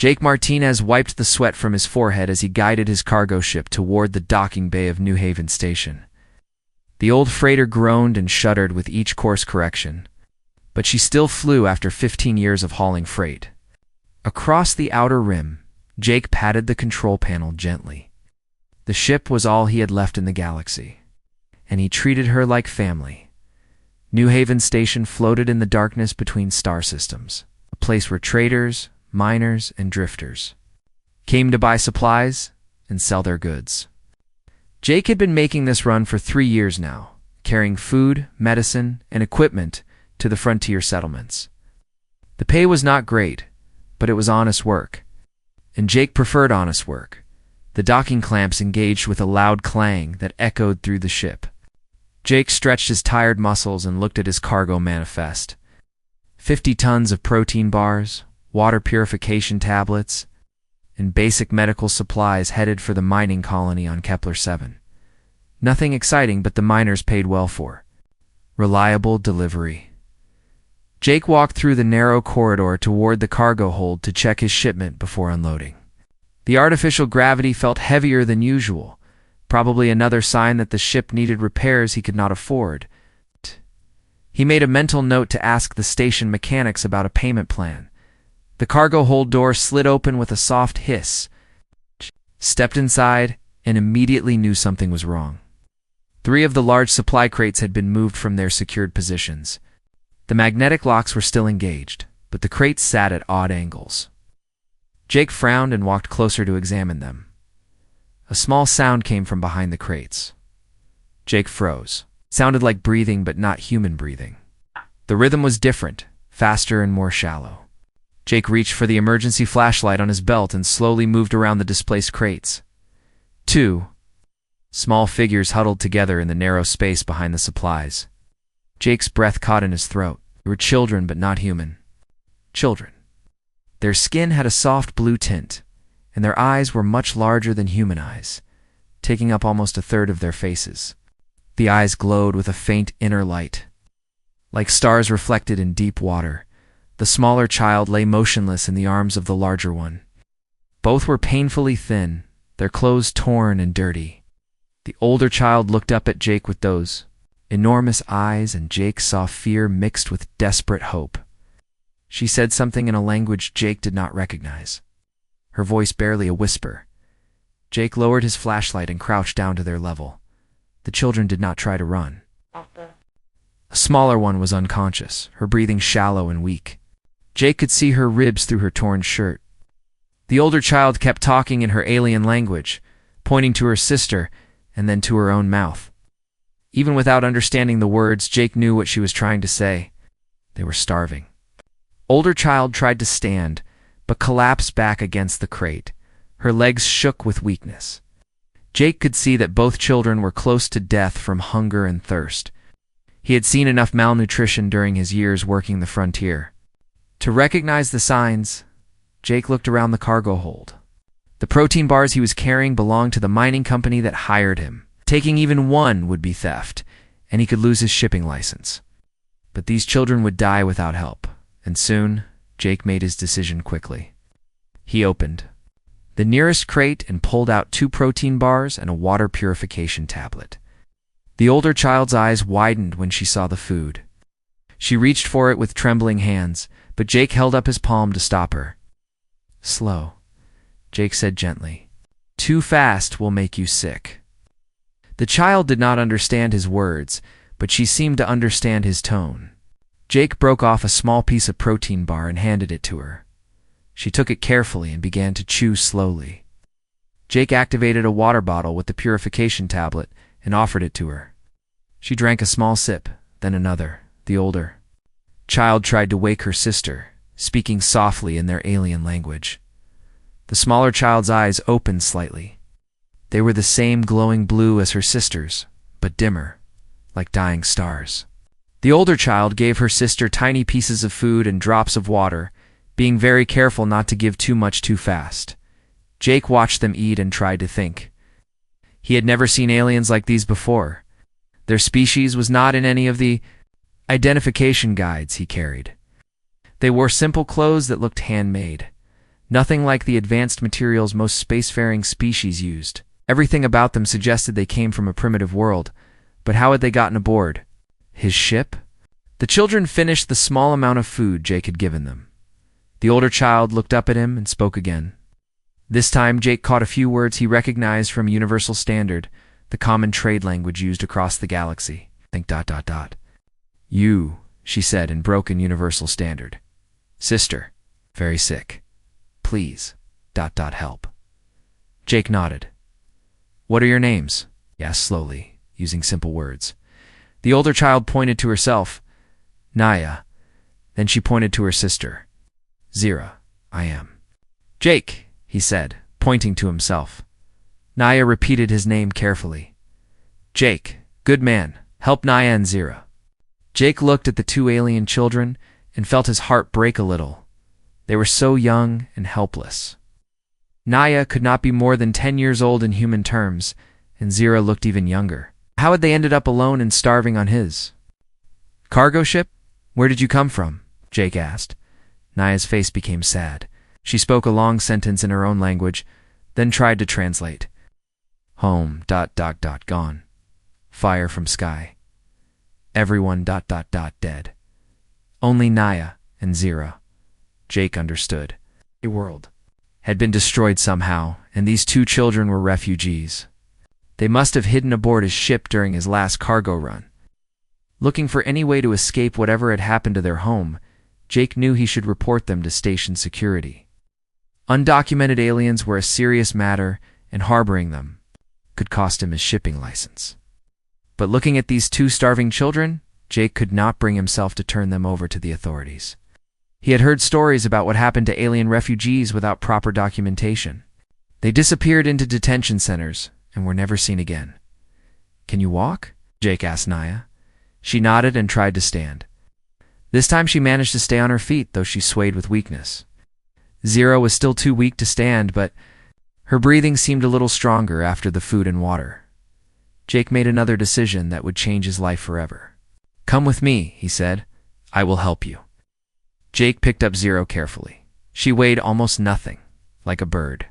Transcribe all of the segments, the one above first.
Jake Martinez wiped the sweat from his forehead as he guided his cargo ship toward the docking bay of New Haven Station. The old freighter groaned and shuddered with each course correction, but she still flew after 15 years of hauling freight. Across the outer rim, Jake patted the control panel gently. The ship was all he had left in the galaxy, and he treated her like family. New Haven Station floated in the darkness between star systems, a place where traders, miners, and drifters came to buy supplies and sell their goods. Jake had been making this run for 3 years now, carrying food, medicine, and equipment to the frontier settlements. The pay was not great, but it was honest work, and Jake preferred honest work. The docking clamps engaged with a loud clang that echoed through the ship. Jake stretched his tired muscles and looked at his cargo manifest. 50 tons of protein bars, water purification tablets, and basic medical supplies headed for the mining colony on Kepler 7. Nothing exciting, but the miners paid well for. Reliable delivery. Jake walked through the narrow corridor toward the cargo hold to check his shipment before unloading. The artificial gravity felt heavier than usual, probably another sign that the ship needed repairs he could not afford. He made a mental note to ask the station mechanics about a payment plan. The cargo hold door slid open with a soft hiss. Stepped inside and immediately knew something was wrong. 3 of the large supply crates had been moved from their secured positions. The magnetic locks were still engaged, but the crates sat at odd angles. Jake frowned and walked closer to examine them. A small sound came from behind the crates. Jake froze. It sounded like breathing, but not human breathing. The rhythm was different, faster and more shallow. Jake reached for the emergency flashlight on his belt and slowly moved around the displaced crates. 2 small figures huddled together in the narrow space behind the supplies. Jake's breath caught in his throat. They were children, but not human. Children. Their skin had a soft blue tint, and their eyes were much larger than human eyes, taking up almost a third of their faces. The eyes glowed with a faint inner light, like stars reflected in deep water. The smaller child lay motionless in the arms of the larger one. Both were painfully thin, their clothes torn and dirty. The older child looked up at Jake with those enormous eyes, and Jake saw fear mixed with desperate hope. She said something in a language Jake did not recognize, her voice barely a whisper. Jake lowered his flashlight and crouched down to their level. The children did not try to run. A smaller one was unconscious, her breathing shallow and weak. Jake could see her ribs through her torn shirt. The older child kept talking in her alien language, pointing to her sister and then to her own mouth. Even without understanding the words, Jake knew what she was trying to say. They were starving. Older child tried to stand, but collapsed back against the crate. Her legs shook with weakness. Jake could see that both children were close to death from hunger and thirst. He had seen enough malnutrition during his years working the frontier to recognize the signs. Jake looked around the cargo hold. The protein bars he was carrying belonged to the mining company that hired him. Taking even one would be theft, and he could lose his shipping license. But these children would die without help, and soon Jake made his decision quickly. He opened the nearest crate and pulled out 2 protein bars and a water purification tablet. The older child's eyes widened when she saw the food. She reached for it with trembling hands, but Jake held up his palm to stop her. "Slow," Jake said gently. "Too fast will make you sick." The child did not understand his words, but she seemed to understand his tone. Jake broke off a small piece of protein bar and handed it to her. She took it carefully and began to chew slowly. Jake activated a water bottle with the purification tablet and offered it to her. She drank a small sip, then another. The older child tried to wake her sister, speaking softly in their alien language. The smaller child's eyes opened slightly. They were the same glowing blue as her sister's, but dimmer, like dying stars. The older child gave her sister tiny pieces of food and drops of water, being very careful not to give too much too fast. Jake watched them eat and tried to think. He had never seen aliens like these before. Their species was not in any of the identification guides he carried. They wore simple clothes that looked handmade. Nothing like the advanced materials most spacefaring species used. Everything about them suggested they came from a primitive world. But how had they gotten aboard? His ship? The children finished the small amount of food Jake had given them. The older child looked up at him and spoke again. This time Jake caught a few words he recognized from Universal Standard, the common trade language used across the galaxy. Think ... You, she said in broken Universal Standard. Sister, very sick. Please, ... help. Jake nodded. What are your names? He asked slowly, using simple words. The older child pointed to herself. Naya. Then she pointed to her sister. Zira, I am. Jake, he said, pointing to himself. Naya repeated his name carefully. Jake, good man, help Naya and Zira. Jake looked at the two alien children and felt his heart break a little. They were so young and helpless. Naya could not be more than 10 years old in human terms, and Zira looked even younger. How had they ended up alone and starving on his cargo ship? Where did you come from? Jake asked. Naya's face became sad. She spoke a long sentence in her own language, then tried to translate. Home ... gone. Fire from sky. Everyone ... dead. Only Naya and Zira. Jake understood. A world had been destroyed somehow, and these two children were refugees. They must have hidden aboard his ship during his last cargo run. Looking for any way to escape whatever had happened to their home, Jake knew he should report them to station security. Undocumented aliens were a serious matter, and harboring them could cost him his shipping license. But looking at these two starving children, Jake could not bring himself to turn them over to the authorities. He had heard stories about what happened to alien refugees without proper documentation. They disappeared into detention centers and were never seen again. Can you walk? Jake asked Naya. She nodded and tried to stand. This time she managed to stay on her feet, though she swayed with weakness. Zira was still too weak to stand, but her breathing seemed a little stronger after the food and water. Jake made another decision that would change his life forever. Come with me, he said. I will help you. Jake picked up Zira carefully. She weighed almost nothing, like a bird.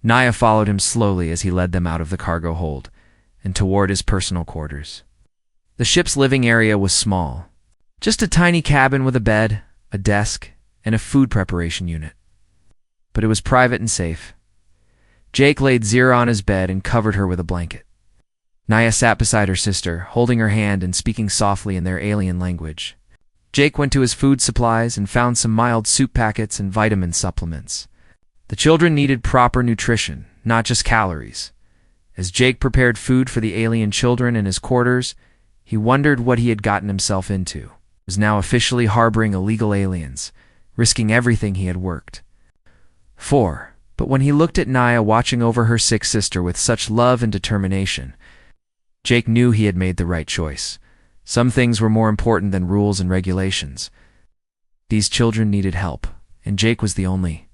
Naya followed him slowly as he led them out of the cargo hold and toward his personal quarters. The ship's living area was small. Just a tiny cabin with a bed, a desk, and a food preparation unit. But it was private and safe. Jake laid Zira on his bed and covered her with a blanket. Naya sat beside her sister, holding her hand and speaking softly in their alien language. Jake went to his food supplies and found some mild soup packets and vitamin supplements. The children needed proper nutrition, not just calories. As Jake prepared food for the alien children in his quarters, he wondered what he had gotten himself into. He was now officially harboring illegal aliens, risking everything he had worked for. But when he looked at Naya watching over her sick sister with such love and determination, Jake knew he had made the right choice. Some things were more important than rules and regulations. These children needed help, and Jake was the only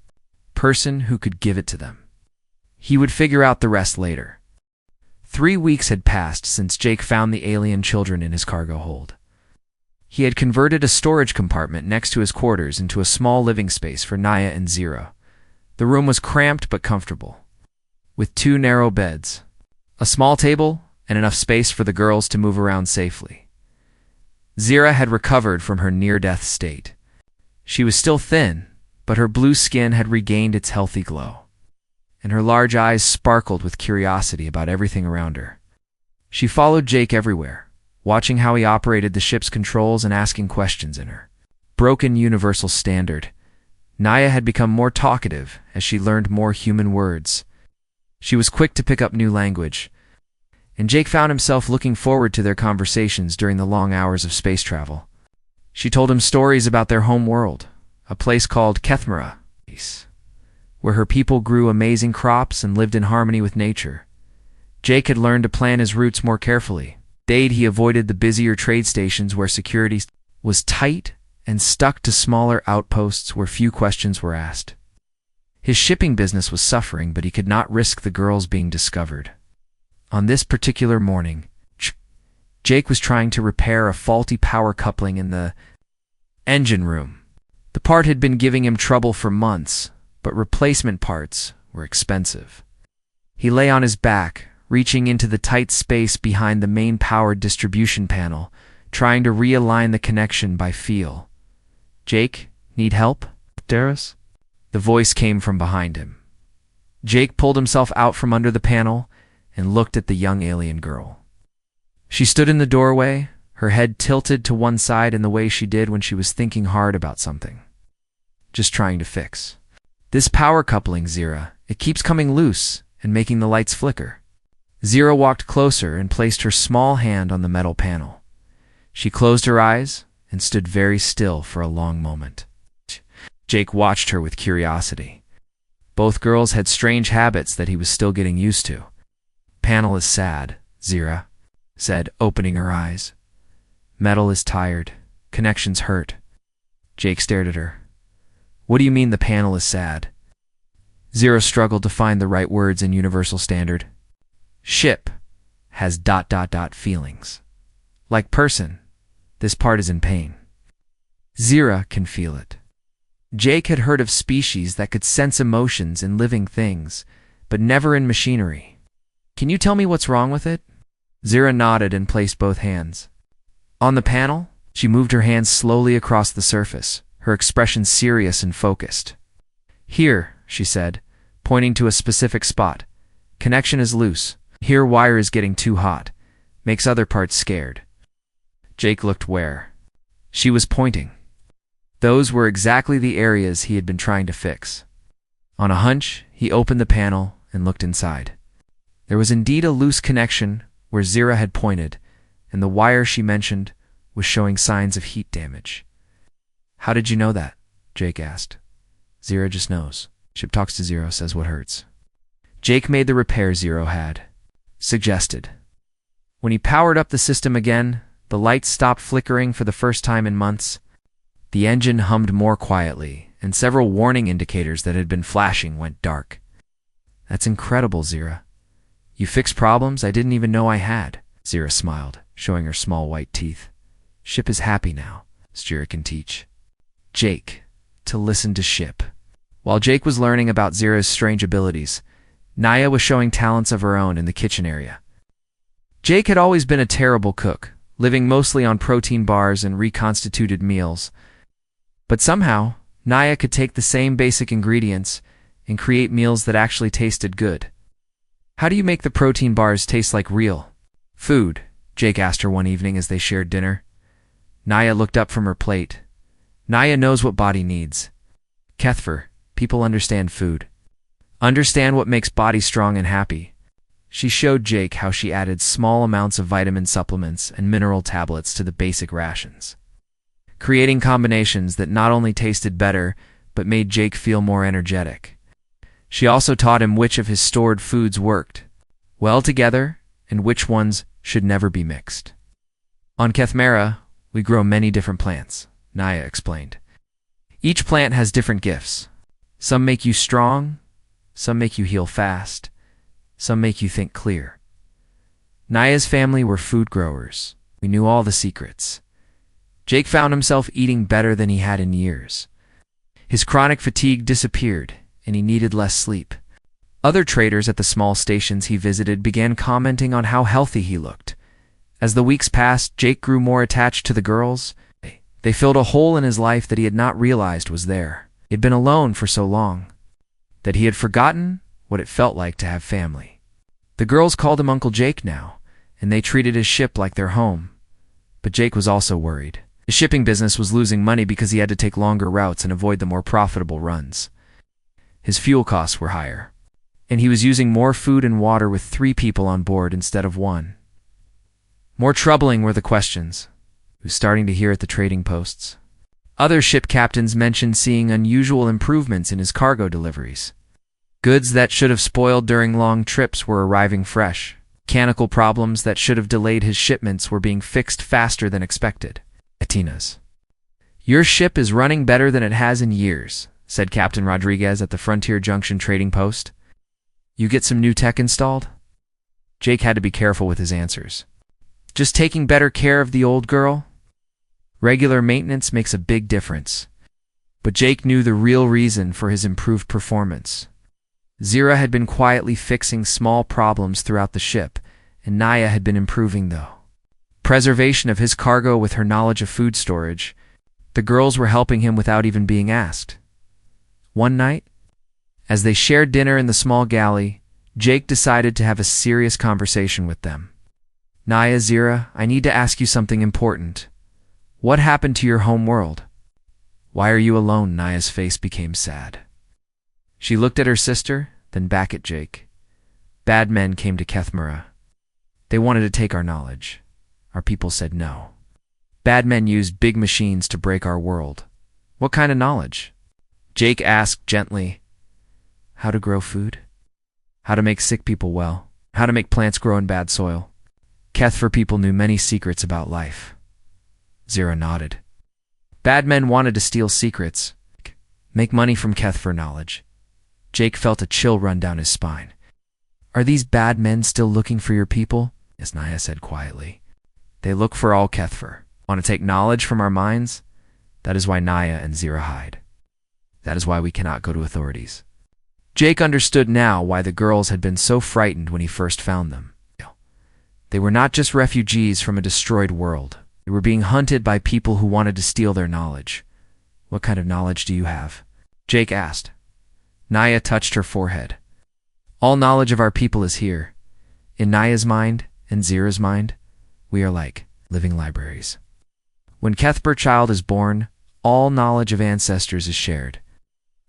person who could give it to them. He would figure out the rest later. 3 weeks had passed since Jake found the alien children in his cargo hold. He had converted a storage compartment next to his quarters into a small living space for Naya and Zira. The room was cramped but comfortable, with 2 narrow beds, a small table, and enough space for the girls to move around safely. Zira had recovered from her near-death state. She was still thin, but her blue skin had regained its healthy glow, and her large eyes sparkled with curiosity about everything around her. She followed Jake everywhere, watching how he operated the ship's controls and asking questions in her broken Universal Standard. Naya had become more talkative as she learned more human words. She was quick to pick up new language, and Jake found himself looking forward to their conversations during the long hours of space travel. She told him stories about their home world, a place called Kethmera, where her people grew amazing crops and lived in harmony with nature. Jake had learned to plan his routes more carefully. He avoided the busier trade stations where security was tight and stuck to smaller outposts where few questions were asked. His shipping business was suffering, but he could not risk the girls being discovered. On this particular morning, Jake was trying to repair a faulty power coupling in the engine room. The part had been giving him trouble for months, but replacement parts were expensive. He lay on his back, reaching into the tight space behind the main power distribution panel, trying to realign the connection by feel. "Jake, need help?" "Darius?" The voice came from behind him. Jake pulled himself out from under the panel and looked at the young alien girl. She stood in the doorway, her head tilted to one side in the way she did when she was thinking hard about something. "Just trying to fix this power coupling, Zira. It keeps coming loose and making the lights flicker." Zira walked closer and placed her small hand on the metal panel. She closed her eyes and stood very still for a long moment. Jake watched her with curiosity. Both girls had strange habits that he was still getting used to. "Panel is sad," Zira said, opening her eyes. "Metal is tired. Connections hurt." Jake stared at her. "What do you mean the panel is sad?" Zira struggled to find the right words in Universal Standard. "Ship has ... feelings. Like person, this part is in pain. Zira can feel it." Jake had heard of species that could sense emotions in living things, but never in machinery. "Can you tell me what's wrong with it?" Zira nodded and placed both hands on the panel. She moved her hands slowly across the surface, her expression serious and focused. "Here," she said, pointing to a specific spot. "Connection is loose. Here wire is getting too hot. Makes other parts scared." Jake looked where she was pointing. Those were exactly the areas he had been trying to fix. On a hunch, he opened the panel and looked inside. There was indeed a loose connection where Zira had pointed, and the wire she mentioned was showing signs of heat damage. "How did you know that?" Jake asked. "Zira just knows. Ship talks to Zero, says what hurts." Jake made the repair Zero had suggested. When he powered up the system again, the lights stopped flickering for the first time in months. The engine hummed more quietly, and several warning indicators that had been flashing went dark. "That's incredible, Zira. You fix problems I didn't even know I had." Zira smiled, showing her small white teeth. "Ship is happy now. Zira can teach Jake to listen to Ship." While Jake was learning about Zira's strange abilities, Naya was showing talents of her own in the kitchen area. Jake had always been a terrible cook, living mostly on protein bars and reconstituted meals. But somehow, Naya could take the same basic ingredients and create meals that actually tasted good. "How do you make the protein bars taste like real food?" Jake asked her one evening as they shared dinner. Naya looked up from her plate. "Naya knows what body needs. Kethfer, people understand food. Understand what makes body strong and happy." She showed Jake how she added small amounts of vitamin supplements and mineral tablets to the basic rations, creating combinations that not only tasted better, but made Jake feel more energetic. She also taught him which of his stored foods worked well together and which ones should never be mixed. "On Kethmera, we grow many different plants," Naya explained. "Each plant has different gifts. Some make you strong, some make you heal fast, some make you think clear." Naya's family were food growers. We knew all the secrets. Jake found himself eating better than he had in years. His chronic fatigue disappeared, and he needed less sleep. Other traders at the small stations he visited began commenting on how healthy he looked. As the weeks passed, Jake grew more attached to the girls. They filled a hole in his life that he had not realized was there. He had been alone for so long that he had forgotten what it felt like to have family. The girls called him Uncle Jake now, and they treated his ship like their home. But Jake was also worried. His shipping business was losing money because he had to take longer routes and avoid the more profitable runs. His fuel costs were higher, and he was using more food and water with 3 people on board instead of 1. More troubling were the questions he was starting to hear at the trading posts. Other ship captains mentioned seeing unusual improvements in his cargo deliveries. Goods that should have spoiled during long trips were arriving fresh. Mechanical problems that should have delayed his shipments were being fixed faster than expected. Atina's. "Your ship is running better than it has in years," said Captain Rodriguez at the Frontier Junction trading post. "You get some new tech installed?" Jake had to be careful with his answers. "Just taking better care of the old girl. Regular maintenance makes a big difference." But Jake knew the real reason for his improved performance. Zira had been quietly fixing small problems throughout the ship, and Naya had been improving the preservation of his cargo with her knowledge of food storage. The girls were helping him without even being asked. One night, as they shared dinner in the small galley, Jake decided to have a serious conversation with them. Naya, Zira, I need to ask you something important. What happened to your home world? Why are you alone? Naya's face became sad. She looked at her sister, then back at Jake. Bad men came to Kethmara. They wanted to take our knowledge. Our people said no. Bad men used big machines to break our world. What kind of knowledge? Jake asked gently. How to grow food? How to make sick people well? How to make plants grow in bad soil? Kethmara people knew many secrets about life. Zira nodded. Bad men wanted to steal secrets, make money from Kethmara knowledge. Jake felt a chill run down his spine. Are these bad men still looking for your people? Yes, Naya said quietly. They look for all Kethmara. Want to take knowledge from our minds? That is why Naya and Zira hide. That is why we cannot go to authorities. Jake understood now why the girls had been so frightened when he first found them. They were not just refugees from a destroyed world. They were being hunted by people who wanted to steal their knowledge. What kind of knowledge do you have? Jake asked. Naya touched her forehead. All knowledge of our people is here. In Naya's mind and Zira's mind, we are like living libraries. When Kethmara child is born, all knowledge of ancestors is shared.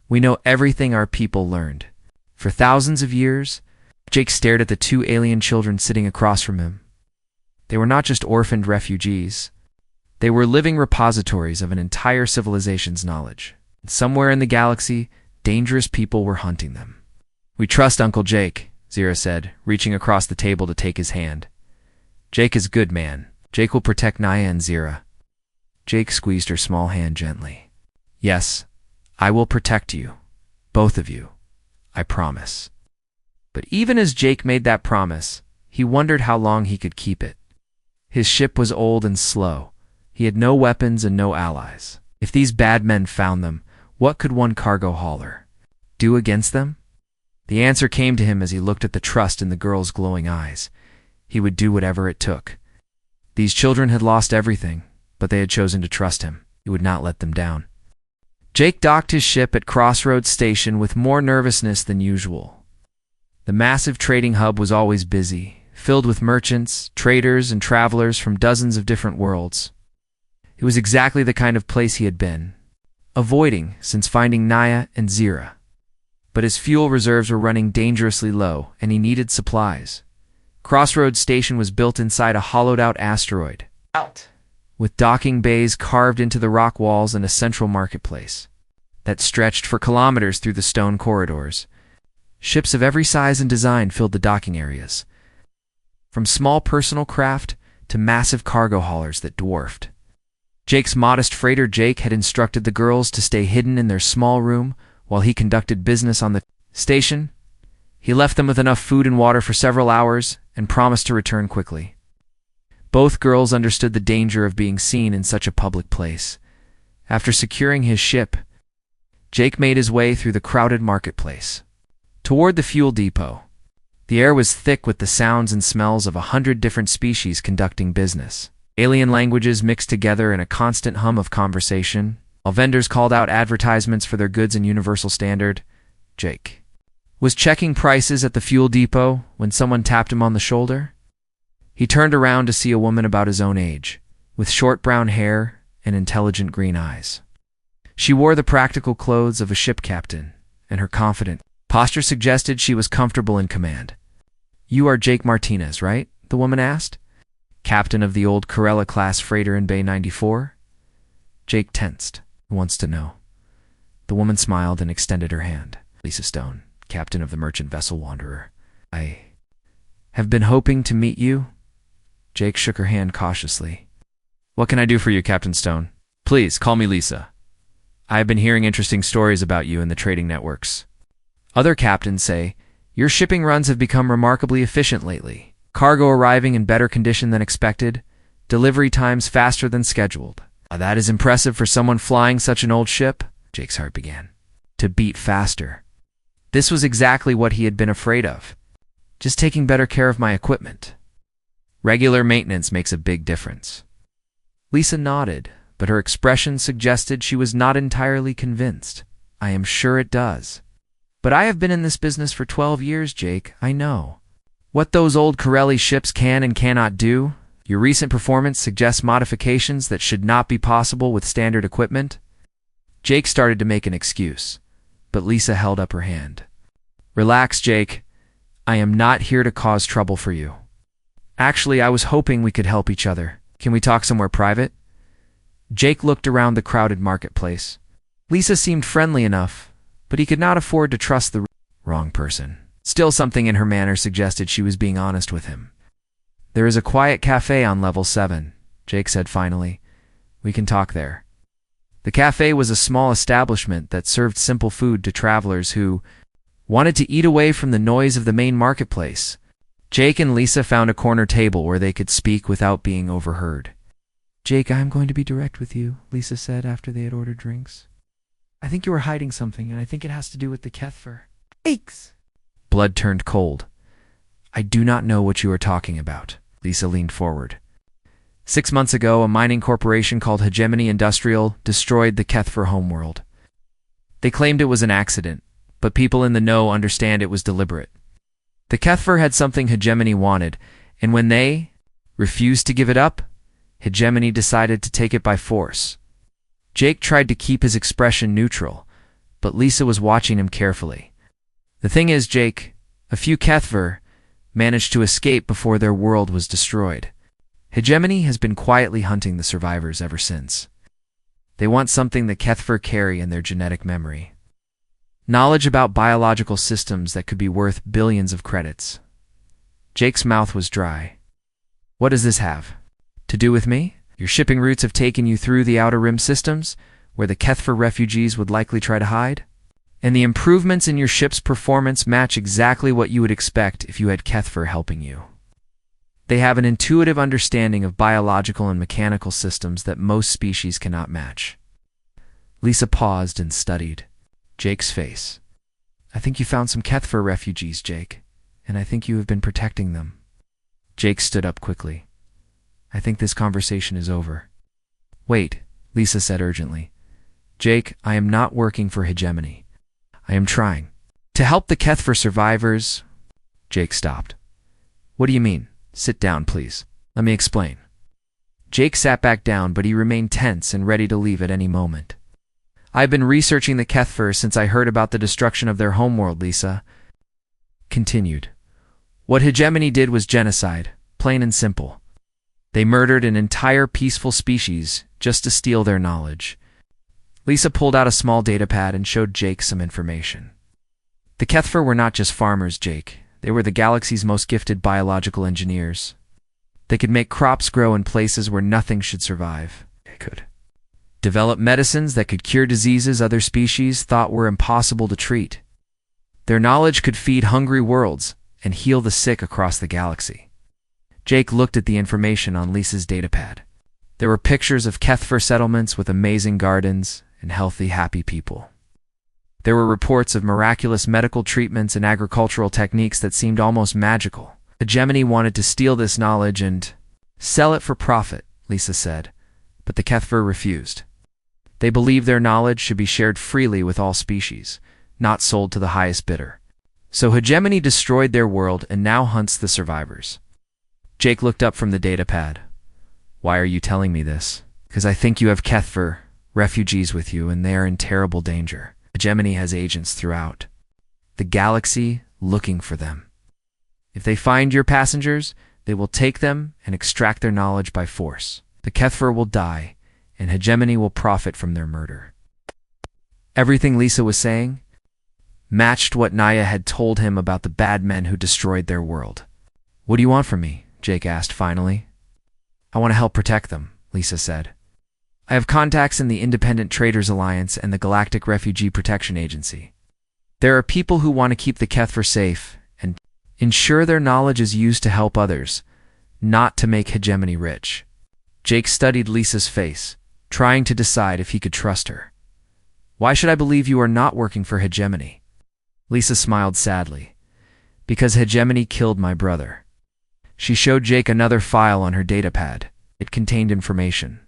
We know everything our people learned. For thousands of years, Jake stared at the two alien children sitting across from him. They were not just orphaned refugees. They were living repositories of an entire civilization's knowledge. Somewhere in the galaxy, dangerous people were hunting them. We trust Uncle Jake, Zira said, reaching across the table to take his hand. Jake is a good man. Jake will protect Naya and Zira. Jake squeezed her small hand gently. Yes, I will protect you. Both of you. I promise. But even as Jake made that promise, he wondered how long he could keep it. His ship was old and slow. He had no weapons and no allies. If these bad men found them, what could one cargo hauler do against them? The answer came to him as he looked at the trust in the girl's glowing eyes. He would do whatever it took. These children had lost everything, but they had chosen to trust him. He would not let them down. Jake docked his ship at Crossroads Station with more nervousness than usual. The massive trading hub was always busy, filled with merchants, traders, and travelers from dozens of different worlds. It was exactly the kind of place he had been avoiding since finding Naya and Zira. But his fuel reserves were running dangerously low, and he needed supplies. Crossroads Station was built inside a hollowed-out asteroid, with docking bays carved into the rock walls and a central marketplace that stretched for kilometers through the stone corridors. Ships of every size and design filled the docking areas, from small personal craft to massive cargo haulers that dwarfed. Jake's modest freighter Jake had instructed the girls to stay hidden in their small room while he conducted business on the station. He left them with enough food and water for several hours and promised to return quickly. Both girls understood the danger of being seen in such a public place. After securing his ship, Jake made his way through the crowded marketplace toward the fuel depot. The air was thick with the sounds and smells of 100 different species conducting business. Alien languages mixed together in a constant hum of conversation, while vendors called out advertisements for their goods in universal standard. Jake was checking prices at the fuel depot when someone tapped him on the shoulder. He turned around to see a woman about his own age, with short brown hair and intelligent green eyes. She wore the practical clothes of a ship captain, and her confident posture suggested she was comfortable in command. You are Jake Martinez, right? The woman asked. Captain of the old Corella-class freighter in Bay 94? Jake tensed. Wants to know. The woman smiled and extended her hand. Lisa Stone, captain of the merchant vessel Wanderer. I have been hoping to meet you. Jake shook her hand cautiously. What can I do for you, Captain Stone? Please, call me Lisa. I have been hearing interesting stories about you in the trading networks. Other captains say, your shipping runs have become remarkably efficient lately. Cargo arriving in better condition than expected, delivery times faster than scheduled. That is impressive for someone flying such an old ship. Jake's heart began to beat faster. This was exactly what he had been afraid of. Just taking better care of my equipment. Regular maintenance makes a big difference. Lisa nodded, but her expression suggested she was not entirely convinced. I am sure it does. But I have been in this business for 12 years, Jake. I know what those old Corelli ships can and cannot do. Your recent performance suggests modifications that should not be possible with standard equipment. Jake started to make an excuse, but Lisa held up her hand. Relax, Jake. I am not here to cause trouble for you. Actually, I was hoping we could help each other. Can we talk somewhere private? Jake looked around the crowded marketplace. Lisa seemed friendly enough, but he could not afford to trust the wrong person. Still, something in her manner suggested she was being honest with him. There is a quiet cafe on level 7, Jake said finally. We can talk there. The cafe was a small establishment that served simple food to travelers who wanted to eat away from the noise of the main marketplace. Jake and Lisa found a corner table where they could speak without being overheard. Jake, I'm going to be direct with you, Lisa said after they had ordered drinks. I think you are hiding something, and I think it has to do with the Kethfer. Aches! Blood turned cold. I do not know what you are talking about. Lisa leaned forward. 6 months ago, a mining corporation called Hegemony Industrial destroyed the Kethfer homeworld. They claimed it was an accident, but people in the know understand it was deliberate. The Kethfer had something Hegemony wanted, and when they refused to give it up, Hegemony decided to take it by force. Jake tried to keep his expression neutral, but Lisa was watching him carefully. The thing is, Jake, a few Kethfer managed to escape before their world was destroyed. Hegemony has been quietly hunting the survivors ever since. They want something the Kethfer carry in their genetic memory. Knowledge about biological systems that could be worth billions of credits. Jake's mouth was dry. What does this have to do with me? Your shipping routes have taken you through the Outer Rim systems, where the Kethfer refugees would likely try to hide? And the improvements in your ship's performance match exactly what you would expect if you had Kethfer helping you. They have an intuitive understanding of biological and mechanical systems that most species cannot match. Lisa paused and studied Jake's face. I think you found some Kethfer refugees, Jake, and I think you have been protecting them. Jake stood up quickly. I think this conversation is over. Wait, Lisa said urgently. Jake, I am not working for Hegemony. I am trying to help the Kethfer survivors. Jake stopped. What do you mean? Sit down, please. Let me explain. Jake sat back down, but he remained tense and ready to leave at any moment. I've been researching the Kethfer since I heard about the destruction of their homeworld, Lisa continued. What Hegemony did was genocide, plain and simple. They murdered an entire peaceful species just to steal their knowledge. Lisa pulled out a small datapad and showed Jake some information. The Kethfer were not just farmers, Jake. They were the galaxy's most gifted biological engineers. They could make crops grow in places where nothing should survive. They could develop medicines that could cure diseases other species thought were impossible to treat. Their knowledge could feed hungry worlds and heal the sick across the galaxy. Jake looked at the information on Lisa's datapad. There were pictures of Kethfer settlements with amazing gardens and healthy, happy people. There were reports of miraculous medical treatments and agricultural techniques that seemed almost magical. Hegemony wanted to steal this knowledge and sell it for profit, Lisa said, but the Kethfer refused. They believed their knowledge should be shared freely with all species, not sold to the highest bidder. So Hegemony destroyed their world and now hunts the survivors. Jake looked up from the datapad. Why are you telling me this? Because I think you have Kethfer refugees with you, and they are in terrible danger. Hegemony has agents throughout the galaxy looking for them. If they find your passengers, they will take them and extract their knowledge by force. The Kethfer will die, and Hegemony will profit from their murder. Everything Lisa was saying matched what Naya had told him about the bad men who destroyed their world. What do you want from me? Jake asked finally. I want to help protect them, Lisa said. I have contacts in the Independent Traders Alliance and the Galactic Refugee Protection Agency. There are people who want to keep the Kethfer safe and ensure their knowledge is used to help others, not to make Hegemony rich. Jake studied Lisa's face, trying to decide if he could trust her. Why should I believe you are not working for Hegemony? Lisa smiled sadly. Because Hegemony killed my brother. She showed Jake another file on her datapad. It contained information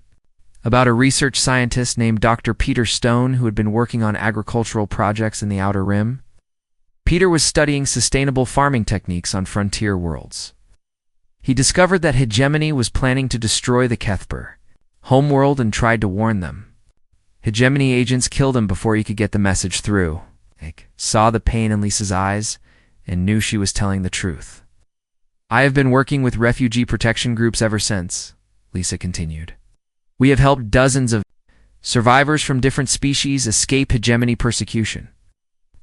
about a research scientist named Dr. Peter Stone who had been working on agricultural projects in the Outer Rim. Peter was studying sustainable farming techniques on frontier worlds. He discovered that Hegemony was planning to destroy the Kethper homeworld and tried to warn them. Hegemony agents killed him before he could get the message through. Jake saw the pain in Lisa's eyes and knew she was telling the truth. I have been working with refugee protection groups ever since, Lisa continued. We have helped dozens of survivors from different species escape Hegemony persecution.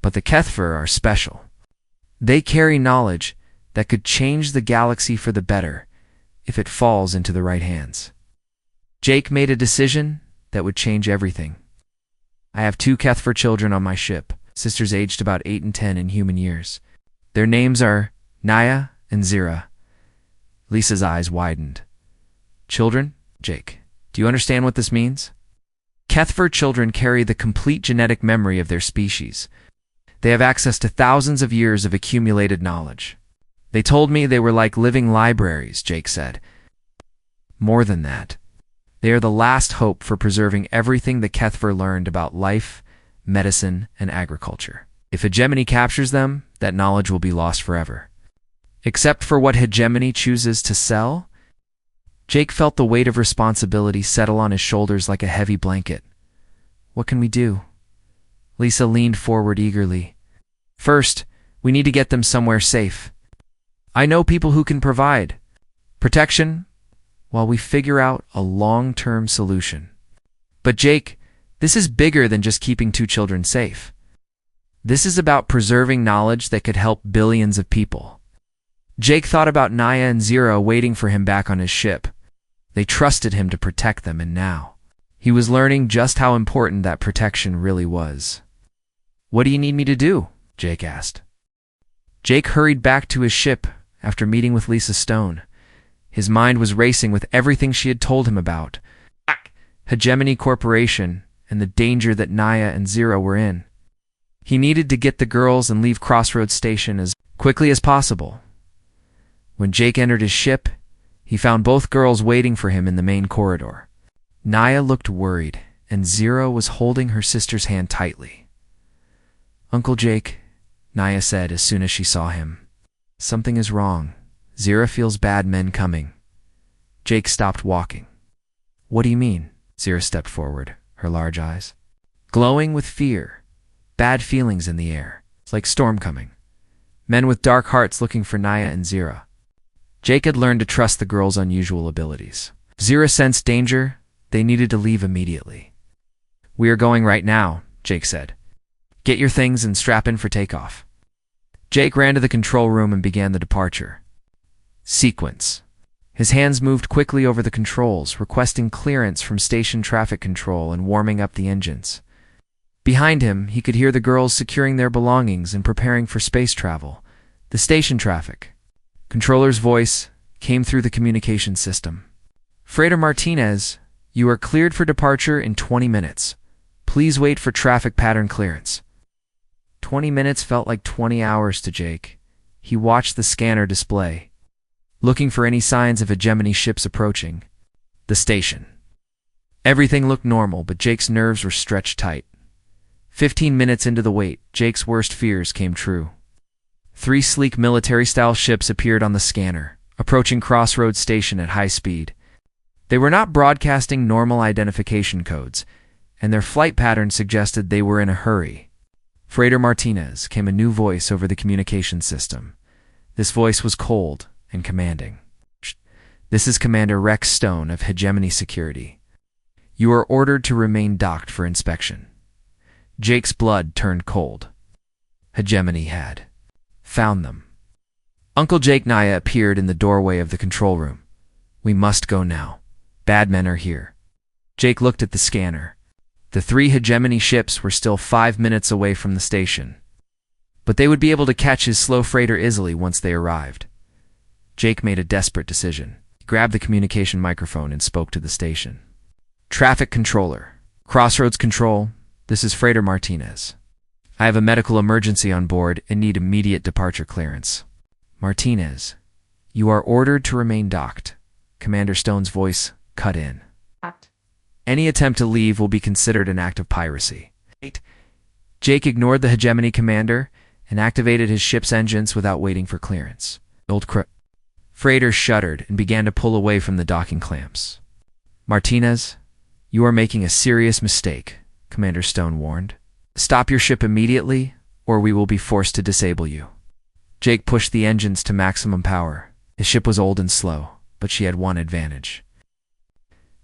But the Kethfer are special. They carry knowledge that could change the galaxy for the better if it falls into the right hands. Jake made a decision that would change everything. I have 2 Kethfer children on my ship, sisters aged about 8 and 10 in human years. Their names are Naya and Zira. Lisa's eyes widened. Children? Jake, do you understand what this means? Kethfer children carry the complete genetic memory of their species. They have access to thousands of years of accumulated knowledge. They told me they were like living libraries, Jake said. More than that. They are the last hope for preserving everything the Kethfer learned about life, medicine, and agriculture. If Hegemony captures them, that knowledge will be lost forever. Except for what Hegemony chooses to sell? Jake felt the weight of responsibility settle on his shoulders like a heavy blanket. What can we do? Lisa leaned forward eagerly. First, we need to get them somewhere safe. I know people who can provide protection while we figure out a long-term solution. But Jake, this is bigger than just keeping 2 children safe. This is about preserving knowledge that could help billions of people. Jake thought about Naya and Zira waiting for him back on his ship. They trusted him to protect them, and now he was learning just how important that protection really was. What do you need me to do? Jake asked. Jake hurried back to his ship after meeting with Lisa Stone. His mind was racing with everything she had told him about Hegemony Corporation and the danger that Naya and Zira were in. He needed to get the girls and leave Crossroads Station as quickly as possible. When Jake entered his ship, he found both girls waiting for him in the main corridor. Naya looked worried, and Zira was holding her sister's hand tightly. Uncle Jake, Naya said as soon as she saw him. Something is wrong. Zira feels bad men coming. Jake stopped walking. What do you mean? Zira stepped forward, her large eyes glowing with fear. Bad feelings in the air. It's like storm coming. Men with dark hearts looking for Naya and Zira. Jake had learned to trust the girls' unusual abilities. Zira sensed danger. They needed to leave immediately. We are going right now, Jake said. Get your things and strap in for takeoff. Jake ran to the control room and began the departure sequence. His hands moved quickly over the controls, requesting clearance from station traffic control and warming up the engines. Behind him, he could hear the girls securing their belongings and preparing for space travel. The station traffic controller's voice came through the communication system. Freighter Martinez, you are cleared for departure in 20 minutes. Please wait for traffic pattern clearance. 20 minutes felt like 20 hours to Jake. He watched the scanner display, looking for any signs of Hegemony ships approaching the station. Everything looked normal, but Jake's nerves were stretched tight. 15 minutes into the wait, Jake's worst fears came true. 3 sleek military-style ships appeared on the scanner, approaching Crossroads Station at high speed. They were not broadcasting normal identification codes, and their flight pattern suggested they were in a hurry. Freighter Martinez, came a new voice over the communication system. This voice was cold and commanding. This is Commander Rex Stone of Hegemony Security. You are ordered to remain docked for inspection. Jake's blood turned cold. Hegemony had found them. Uncle Jake Naya appeared in the doorway of the control room. We must go now. Bad men are here. Jake looked at the scanner. The 3 Hegemony ships were still 5 minutes away from the station, but they would be able to catch his slow freighter easily once they arrived. Jake made a desperate decision. He grabbed the communication microphone and spoke to the station. Traffic controller. Crossroads Control. This is Freighter Martinez. I have a medical emergency on board and need immediate departure clearance. Martinez, you are ordered to remain docked. Commander Stone's voice cut in. Any attempt to leave will be considered an act of piracy. Jake ignored the hegemony commander and activated his ship's engines without waiting for clearance. Old freighter shuddered and began to pull away from the docking clamps. Martinez, you are making a serious mistake, Commander Stone warned. Stop your ship immediately, or we will be forced to disable you. Jake pushed the engines to maximum power. His ship was old and slow, but she had one advantage.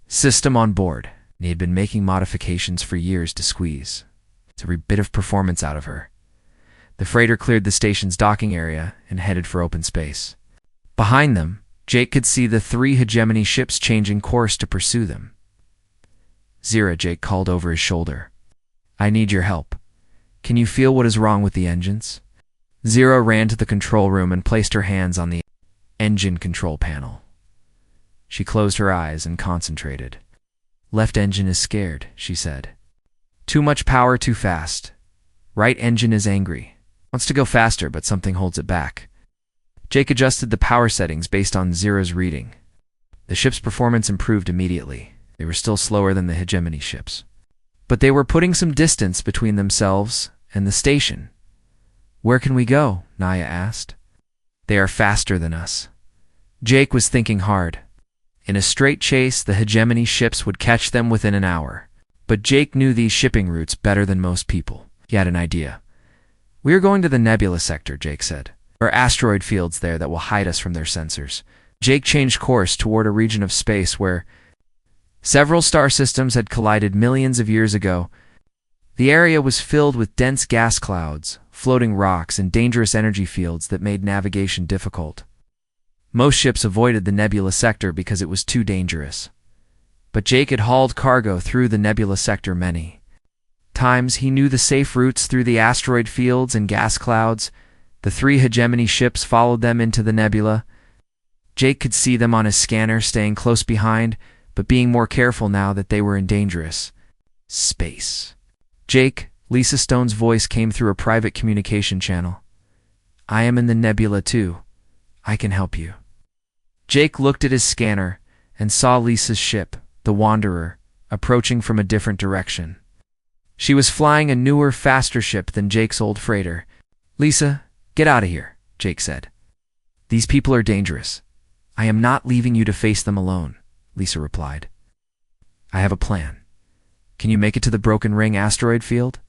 System on board. He had been making modifications for years to squeeze every bit of performance out of her. The freighter cleared the station's docking area and headed for open space. Behind them, Jake could see the 3 hegemony ships changing course to pursue them. Zira, Jake called over his shoulder. I need your help. Can you feel what is wrong with the engines? Zira ran to the control room and placed her hands on the engine control panel. She closed her eyes and concentrated. Left engine is scared, she said. Too much power too fast. Right engine is angry. Wants to go faster, but something holds it back. Jake adjusted the power settings based on Zira's reading. The ship's performance improved immediately. They were still slower than the hegemony ships, but they were putting some distance between themselves and the station. Where can we go? Naya asked. They are faster than us. Jake was thinking hard. In a straight chase, the hegemony ships would catch them within an hour. But Jake knew these shipping routes better than most people. He had an idea. We are going to the nebula sector, Jake said. There are asteroid fields there that will hide us from their sensors. Jake changed course toward a region of space where several star systems had collided millions of years ago. The area was filled with dense gas clouds, floating rocks, and dangerous energy fields that made navigation difficult. Most ships avoided the nebula sector because it was too dangerous. But Jake had hauled cargo through the nebula sector many times. He knew the safe routes through the asteroid fields and gas clouds. The 3 hegemony ships followed them into the nebula. Jake could see them on his scanner, staying close behind, but being more careful now that they were in dangerous space. Jake, Lisa Stone's voice came through a private communication channel. I am in the nebula too. I can help you. Jake looked at his scanner and saw Lisa's ship, the Wanderer, approaching from a different direction. She was flying a newer, faster ship than Jake's old freighter. Lisa, get out of here, Jake said. These people are dangerous. I am not leaving you to face them alone, Lisa replied. I have a plan. Can you make it to the Broken Ring asteroid field?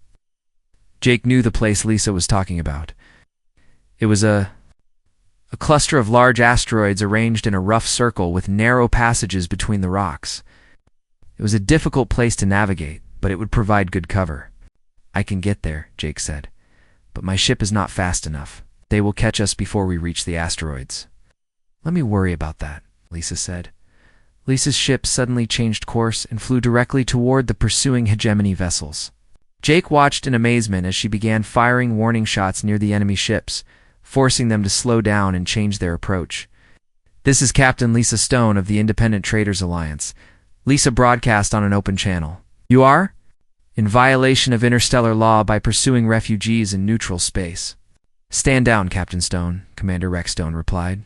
Jake knew the place Lisa was talking about. It was a cluster of large asteroids arranged in a rough circle with narrow passages between the rocks. It was a difficult place to navigate, but it would provide good cover. I can get there, Jake said, but my ship is not fast enough. They will catch us before we reach the asteroids. Let me worry about that, Lisa said. Lisa's ship suddenly changed course and flew directly toward the pursuing hegemony vessels. Jake watched in amazement as she began firing warning shots near the enemy ships, forcing them to slow down and change their approach. This is Captain Lisa Stone of the Independent Traders Alliance. Lisa broadcast on an open channel. You are? In violation of interstellar law by pursuing refugees in neutral space. Stand down, Captain Stone, Commander Rex Stone replied.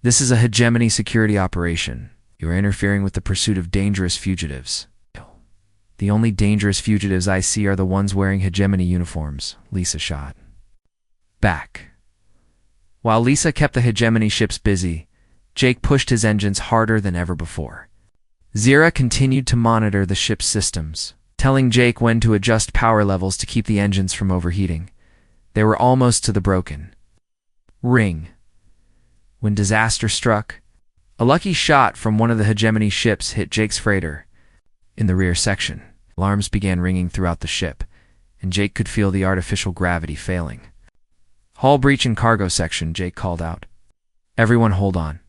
This is a hegemony security operation. You are interfering with the pursuit of dangerous fugitives. The only dangerous fugitives I see are the ones wearing hegemony uniforms, Lisa shot back. While Lisa kept the hegemony ships busy, Jake pushed his engines harder than ever before. Zira continued to monitor the ship's systems, telling Jake when to adjust power levels to keep the engines from overheating. They were almost to the Broken Ring when disaster struck. A lucky shot from one of the hegemony ships hit Jake's freighter in the rear section. Alarms began ringing throughout the ship, and Jake could feel the artificial gravity failing. Hull breach in cargo section, Jake called out. Everyone hold on.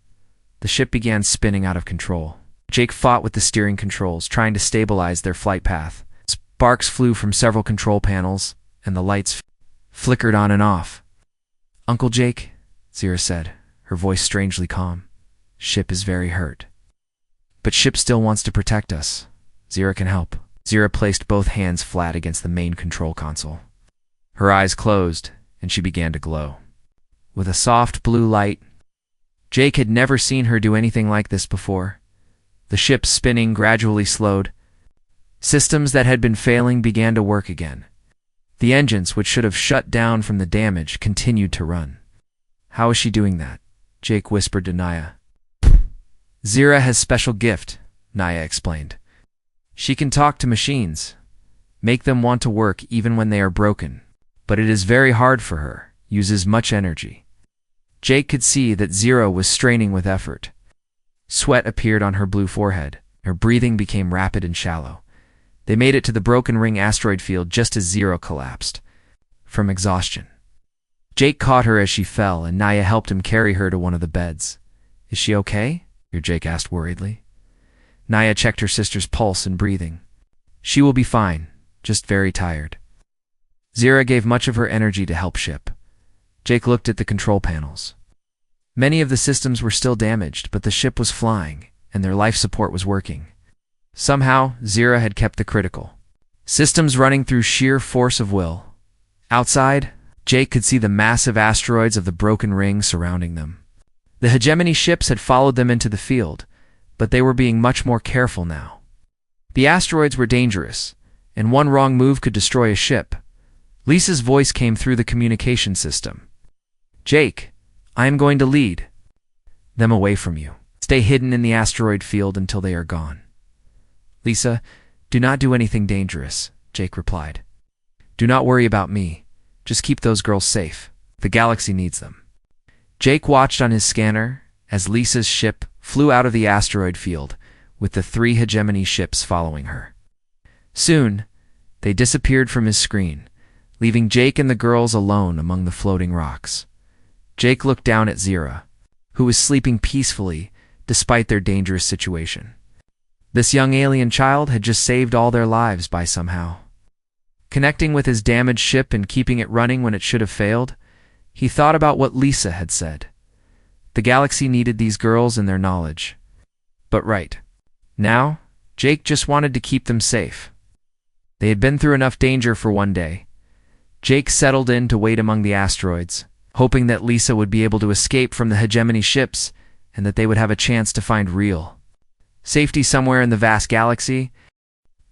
The ship began spinning out of control. Jake fought with the steering controls, trying to stabilize their flight path. Sparks flew from several control panels, and the lights flickered on and off. Uncle Jake, Zira said, her voice strangely calm. Ship is very hurt. But ship still wants to protect us. Zira can help. Zira placed both hands flat against the main control console. Her eyes closed, and she began to glow. With a soft blue light, Jake had never seen her do anything like this before. The ship's spinning gradually slowed. Systems that had been failing began to work again. The engines, which should have shut down from the damage, continued to run. How is she doing that? Jake whispered to Naya. Zira has special gift, Naya explained. She can talk to machines, make them want to work even when they are broken, but it is very hard for her, uses much energy. Jake could see that Zira was straining with effort. Sweat appeared on her blue forehead. Her breathing became rapid and shallow. They made it to the Broken Ring asteroid field just as Zira collapsed from exhaustion. Jake caught her as she fell, and Naya helped him carry her to one of the beds. Is she okay? Jake asked worriedly. Naya checked her sister's pulse and breathing. She will be fine, just very tired. Zira gave much of her energy to help ship. Jake looked at the control panels. Many of the systems were still damaged, but the ship was flying, and their life support was working. Somehow, Zira had kept the critical systems running through sheer force of will. Outside, Jake could see the massive asteroids of the Broken Ring surrounding them. The hegemony ships had followed them into the field, but they were being much more careful now. The asteroids were dangerous, and one wrong move could destroy a ship. Lisa's voice came through the communication system. Jake, I am going to lead them away from you. Stay hidden in the asteroid field until they are gone. Lisa, do not do anything dangerous, Jake replied. Do not worry about me. Just keep those girls safe. The galaxy needs them. Jake watched on his scanner as Lisa's ship flew out of the asteroid field, with the 3 hegemony ships following her. Soon, they disappeared from his screen, leaving Jake and the girls alone among the floating rocks. Jake looked down at Zira, who was sleeping peacefully despite their dangerous situation. This young alien child had just saved all their lives by somehow connecting with his damaged ship and keeping it running when it should have failed. He thought about what Lisa had said. The galaxy needed these girls and their knowledge. But right now, Jake just wanted to keep them safe. They had been through enough danger for one day. Jake settled in to wait among the asteroids, hoping that Lisa would be able to escape from the hegemony ships and that they would have a chance to find real safety somewhere in the vast galaxy.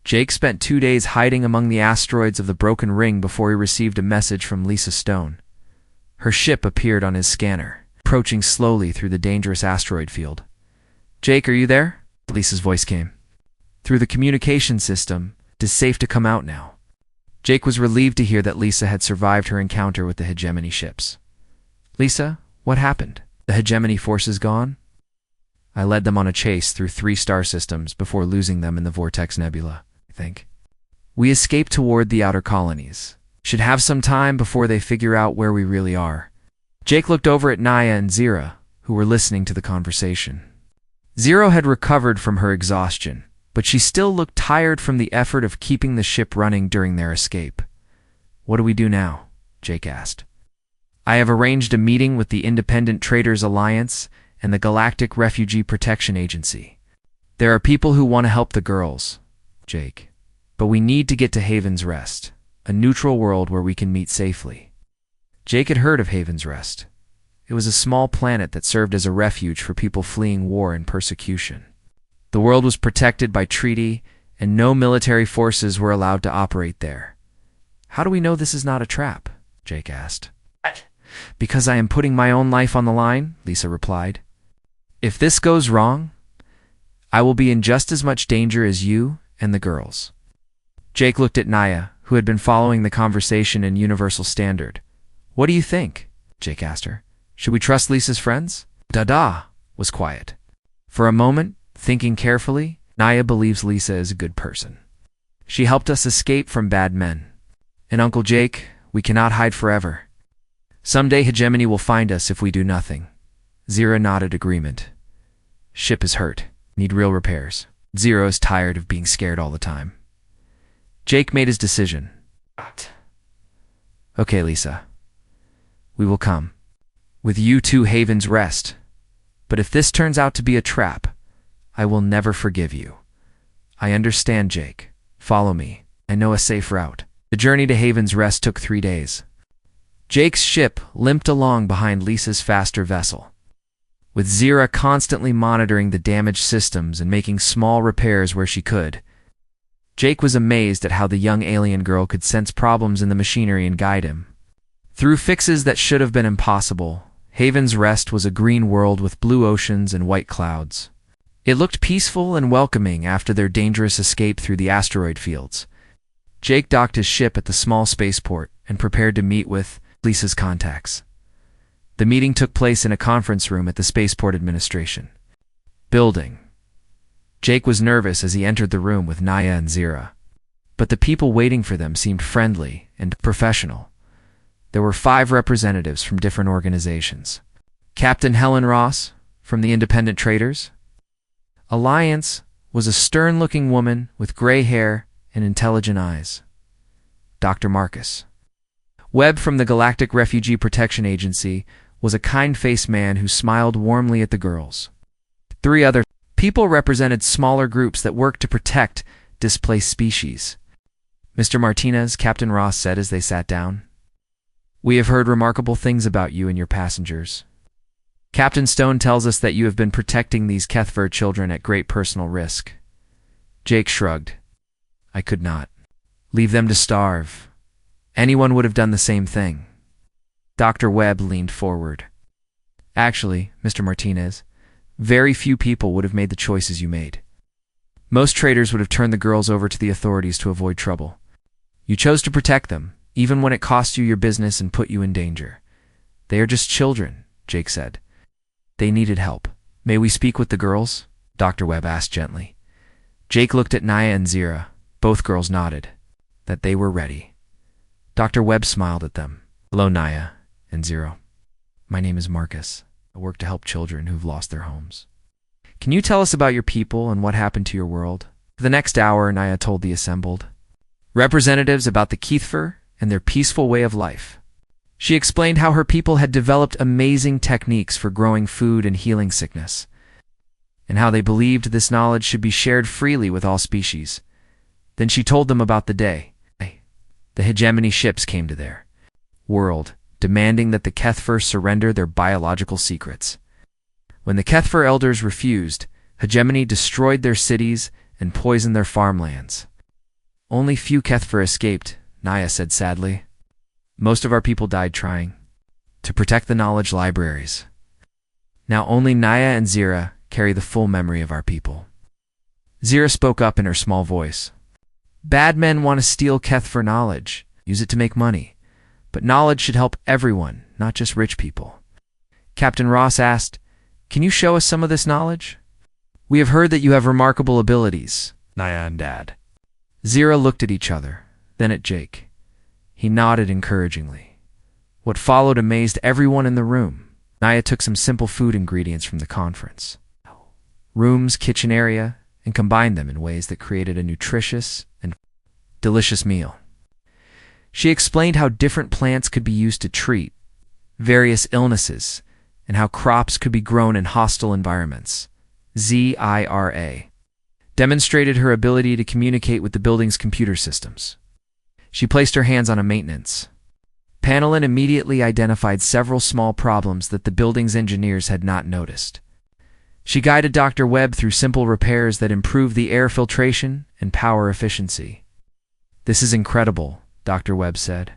Jake spent 2 days hiding among the asteroids of the Broken Ring before he received a message from Lisa Stone. Her ship appeared on his scanner, approaching slowly through the dangerous asteroid field. Jake, are you there? Lisa's voice came. Through the communication system, it is safe to come out now. Jake was relieved to hear that Lisa had survived her encounter with the hegemony ships. Lisa, what happened? The hegemony forces gone? I led them on a chase through 3 star systems before losing them in the Vortex Nebula, I think. We escaped toward the outer colonies. Should have some time before they figure out where we really are. Jake looked over at Naya and Zira, who were listening to the conversation. Zira had recovered from her exhaustion, but she still looked tired from the effort of keeping the ship running during their escape. What do we do now? Jake asked. I have arranged a meeting with the Independent Traders Alliance and the Galactic Refugee Protection Agency. There are people who want to help the girls, Jake. But we need to get to Haven's Rest, a neutral world where we can meet safely. Jake had heard of Haven's Rest. It was a small planet that served as a refuge for people fleeing war and persecution. The world was protected by treaty, and no military forces were allowed to operate there. How do we know this is not a trap? Jake asked. Because I am putting my own life on the line, Lisa replied. If this goes wrong, I will be in just as much danger as you and the girls. Jake looked at Naya, who had been following the conversation in Universal Standard. What do you think? Jake asked her. Should we trust Lisa's friends? Dada was quiet. For a moment, thinking carefully, Naya believes Lisa is a good person. She helped us escape from bad men. And Uncle Jake, we cannot hide forever. Someday hegemony will find us if we do nothing. Zira nodded agreement. Ship is hurt. Need real repairs. Zira is tired of being scared all the time. Jake made his decision. Okay, Lisa. We will come. With you to Haven's Rest. But if this turns out to be a trap, I will never forgive you. I understand, Jake. Follow me. I know a safe route. The journey to Haven's Rest took 3 days. Jake's ship limped along behind Lisa's faster vessel, with Zira constantly monitoring the damaged systems and making small repairs where she could. Jake was amazed at how the young alien girl could sense problems in the machinery and guide him through fixes that should have been impossible. Haven's Rest was a green world with blue oceans and white clouds. It looked peaceful and welcoming after their dangerous escape through the asteroid fields. Jake docked his ship at the small spaceport and prepared to meet with Lisa's contacts. The meeting took place in a conference room at the Spaceport Administration building. Jake was nervous as he entered the room with Naya and Zira, but the people waiting for them seemed friendly and professional. There were 5 representatives from different organizations. Captain Helen Ross, from the Independent Traders Alliance, was a stern-looking woman with gray hair and intelligent eyes. Dr. Marcus Webb, from the Galactic Refugee Protection Agency, was a kind-faced man who smiled warmly at the girls. 3 other people represented smaller groups that worked to protect displaced species. Mr. Martinez, Captain Ross said as they sat down, "We have heard remarkable things about you and your passengers. Captain Stone tells us that you have been protecting these Kethver children at great personal risk." Jake shrugged. "I could not leave them to starve. Anyone would have done the same thing." Dr. Webb leaned forward. "Actually, Mr. Martinez, very few people would have made the choices you made. Most traders would have turned the girls over to the authorities to avoid trouble. You chose to protect them, even when it cost you your business and put you in danger. They are just children," Jake said. "They needed help." "May we speak with the girls?" Dr. Webb asked gently. Jake looked at Naya and Zira. Both girls nodded, that they were ready. Dr. Webb smiled at them. "Hello, Naya and Zira. My name is Marcus. I work to help children who've lost their homes. Can you tell us about your people and what happened to your world?" For the next hour, Naya told the assembled representatives about the Kethver and their peaceful way of life. She explained how her people had developed amazing techniques for growing food and healing sickness, and how they believed this knowledge should be shared freely with all species. Then she told them about the day the hegemony ships came to their world, demanding that the Kethver surrender their biological secrets. When the Kethver elders refused, hegemony destroyed their cities and poisoned their farmlands. "Only few Kethver escaped," Naya said sadly. "Most of our people died trying to protect the knowledge libraries. Now only Naya and Zira carry the full memory of our people." Zira spoke up in her small voice. "Bad men want to steal Kethver knowledge, use it to make money. But knowledge should help everyone, not just rich people." Captain Ross asked, "Can you show us some of this knowledge? We have heard that you have remarkable abilities." Naya and Dad. Zira looked at each other, then at Jake. He nodded encouragingly. What followed amazed everyone in the room. Naya took some simple food ingredients from the conference room's kitchen area and combined them in ways that created a nutritious and delicious meal. She explained how different plants could be used to treat various illnesses and how crops could be grown in hostile environments. Zira demonstrated her ability to communicate with the building's computer systems. She placed her hands on a maintenance panel and immediately identified several small problems that the building's engineers had not noticed. She guided Dr. Webb through simple repairs that improved the air filtration and power efficiency. "This is incredible," Dr. Webb said.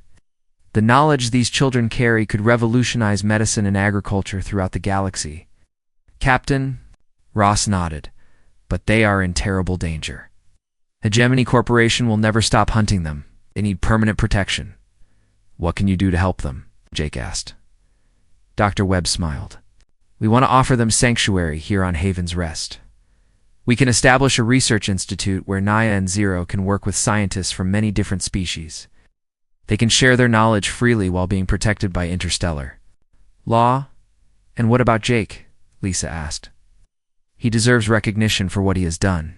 "The knowledge these children carry could revolutionize medicine and agriculture throughout the galaxy." Captain Ross nodded, "But they are in terrible danger. Hegemony Corporation will never stop hunting them. They need permanent protection." "What can you do to help them?" Jake asked. Dr. Webb smiled. "We want to offer them sanctuary here on Haven's Rest. We can establish a research institute where Naya and Zero can work with scientists from many different species. They can share their knowledge freely while being protected by interstellar law." "And what about Jake?" Lisa asked. "He deserves recognition for what he has done."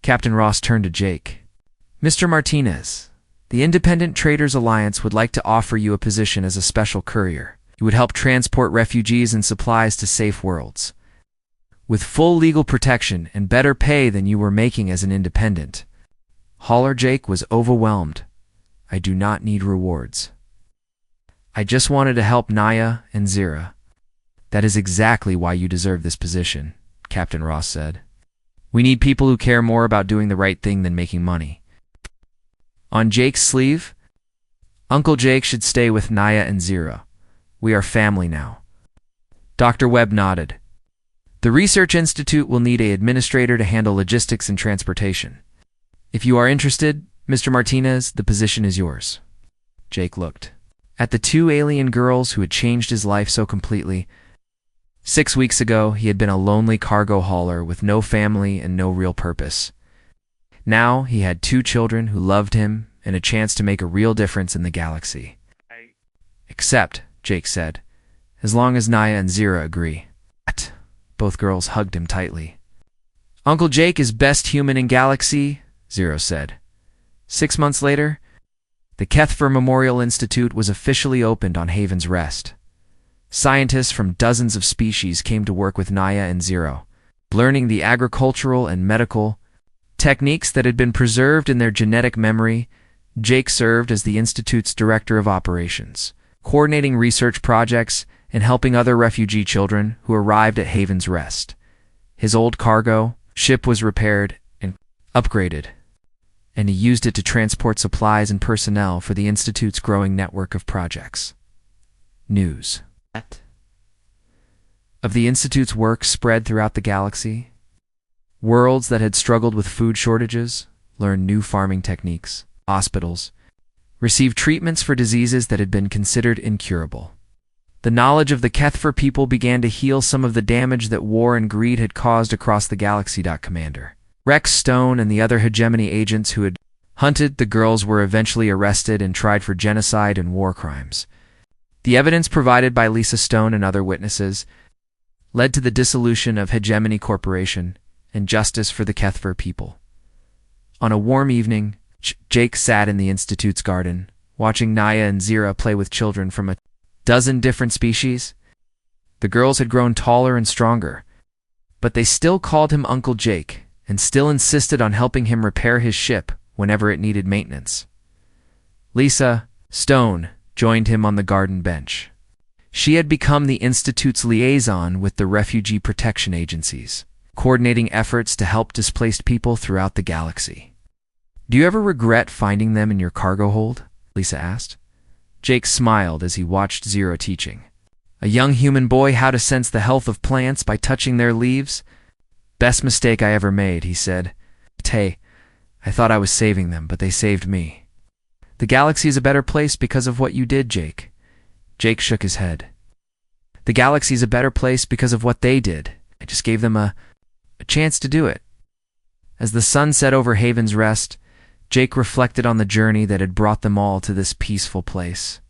Captain Ross turned to Jake. "Mr. Martinez, the Independent Traders Alliance would like to offer you a position as a special courier. You would help transport refugees and supplies to safe worlds, with full legal protection and better pay than you were making as an independent." Hauler Jake was overwhelmed. I do not need rewards. I just wanted to help Naya and Zira. That is exactly why you deserve this position, Captain Ross said. We need people who care more about doing the right thing than making money. On Jake's sleeve, Uncle Jake should stay with Naya and Zira. We are family now. Dr. Webb nodded. The Research Institute will need an administrator to handle logistics and transportation. If you are interested, Mr. Martinez, the position is yours. Jake looked at the two alien girls who had changed his life so completely. 6 weeks ago, he had been a lonely cargo hauler with no family and no real purpose. Now, he had 2 children who loved him and a chance to make a real difference in the galaxy. Except, Jake said, as long as Naya and Zira agree. Both girls hugged him tightly. Uncle Jake is best human in galaxy, Zira said. 6 months later, the Kethfer Memorial Institute was officially opened on Haven's Rest. Scientists from dozens of species came to work with Naya and Zira, learning the agricultural and medical techniques that had been preserved in their genetic memory. Jake served as the Institute's director of operations, coordinating research projects and helping other refugee children who arrived at Haven's Rest. His old cargo ship was repaired and upgraded, and he used it to transport supplies and personnel for the Institute's growing network of projects. News of the Institute's work spread throughout the galaxy. Worlds that had struggled with food shortages learned new farming techniques. Hospitals received treatments for diseases that had been considered incurable. The knowledge of the Kethfer people began to heal some of the damage that war and greed had caused across the galaxy. Commander Rex Stone and the other hegemony agents who had hunted the girls were eventually arrested and tried for genocide and war crimes. The evidence provided by Lisa Stone and other witnesses led to the dissolution of Hegemony Corporation and justice for the Kethfer people. On a warm evening, Jake sat in the Institute's garden, watching Naya and Zira play with children from a dozen different species. The girls had grown taller and stronger, but they still called him Uncle Jake and still insisted on helping him repair his ship whenever it needed maintenance. Lisa Stone joined him on the garden bench. She had become the Institute's liaison with the refugee protection agencies, coordinating efforts to help displaced people throughout the galaxy. Do you ever regret finding them in your cargo hold? Lisa asked. Jake smiled as he watched Zira teaching a young human boy how to sense the health of plants by touching their leaves. Best mistake I ever made, he said. Hey, I thought I was saving them, but they saved me. The galaxy is a better place because of what you did, Jake. Jake shook his head. The galaxy is a better place because of what they did. I just gave them a chance to do it. As the sun set over Haven's Rest, Jake reflected on the journey that had brought them all to this peaceful place.